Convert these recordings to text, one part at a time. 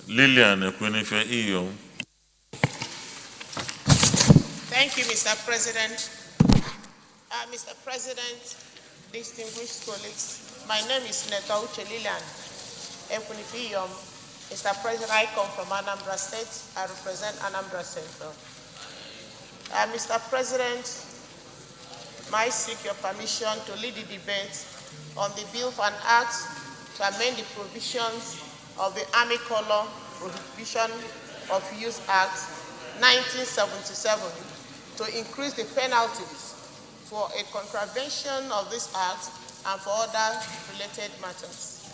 Lillian Ekwunife Iyo. Thank you, Mr. President. Mr. President, distinguished colleagues, my name is Senator Uche Ekwunife Iyo. Mr. President, I come from Anambra State. I represent Anambra Central. Mr. President, I seek your permission to lead the debate on the bill for an act to amend the provisions of the Army Color Prohibition of Use Act 1977 to increase the penalties for a contravention of this act and for other related matters.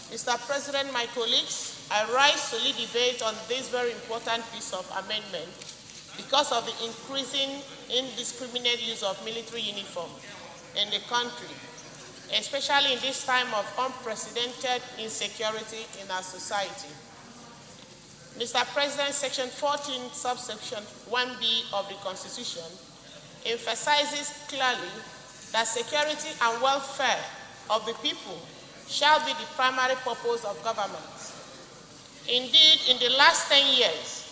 Mr. President, my colleagues, I rise to lead debate on this very important piece of amendment because of the increasing indiscriminate use of military uniform in the country, especially in this time of unprecedented insecurity in our society. Mr. President, Section 14, subsection 1B of the Constitution emphasizes clearly that security and welfare of the people shall be the primary purpose of government. Indeed, in the last 10 years,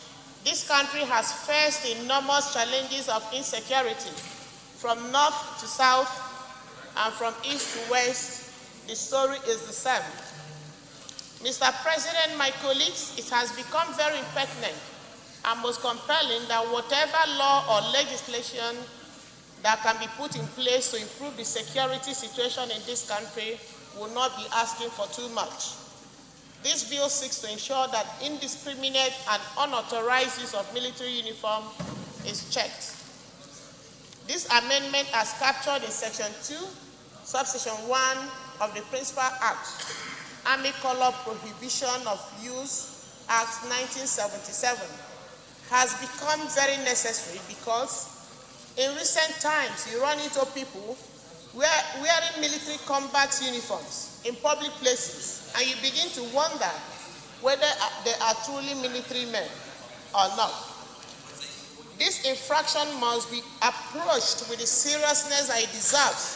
this country has faced enormous challenges of insecurity from north to south and from east to west. The story is the same. Mr. President, my colleagues, it has become very pertinent and most compelling that whatever law or legislation that can be put in place to improve the security situation in this country will not be asking for too much. This bill seeks to ensure that indiscriminate and unauthorized use of military uniform is checked. This amendment, as captured in Section 2, subsection 1 of the Principal Act, Army Color Prohibition of Use Act 1977, has become very necessary because in recent times you run into people wearing military combat uniforms in public places, and you begin to wonder whether they are truly military men or not. This infraction must be approached with the seriousness that it deserves,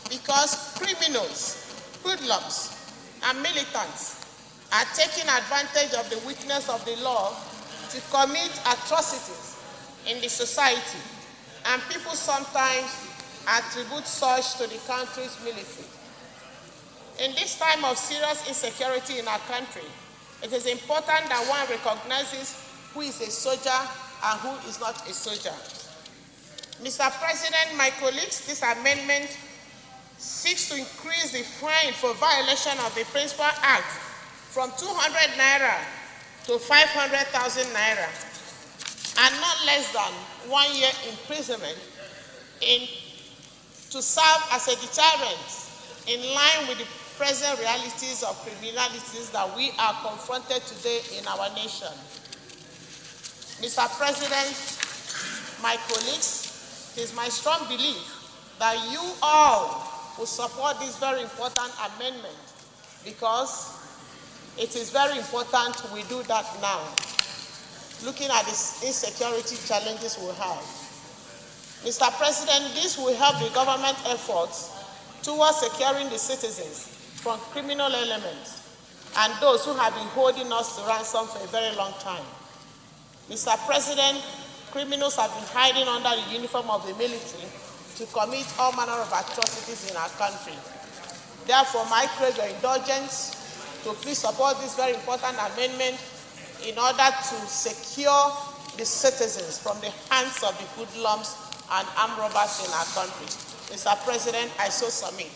because criminals, hoodlums, and militants are taking advantage of the weakness of the law to commit atrocities in the society, and people sometimes attribute such to the country's military. In this time of serious insecurity in our country, it is important that one recognizes who is a soldier and who is not a soldier. Mr. President, my colleagues, this amendment seeks to increase the fine for violation of the Principal Act from 200 naira to 500,000 naira, and not less than 1 year imprisonment to serve as a deterrent in line with the present realities of criminalities that we are confronted today in our nation. Mr. President, my colleagues, it is my strong belief that you all will support this very important amendment, because it is very important we do that now, looking at the insecurity challenges we have. Mr. President, this will help the government efforts towards securing the citizens from criminal elements and those who have been holding us to ransom for a very long time. Mr. President, criminals have been hiding under the uniform of the military to commit all manner of atrocities in our country. Therefore, I crave your indulgence to please support this very important amendment in order to secure the citizens from the hands of the hoodlums and armed robbers in our country. Mr. President, I so submit.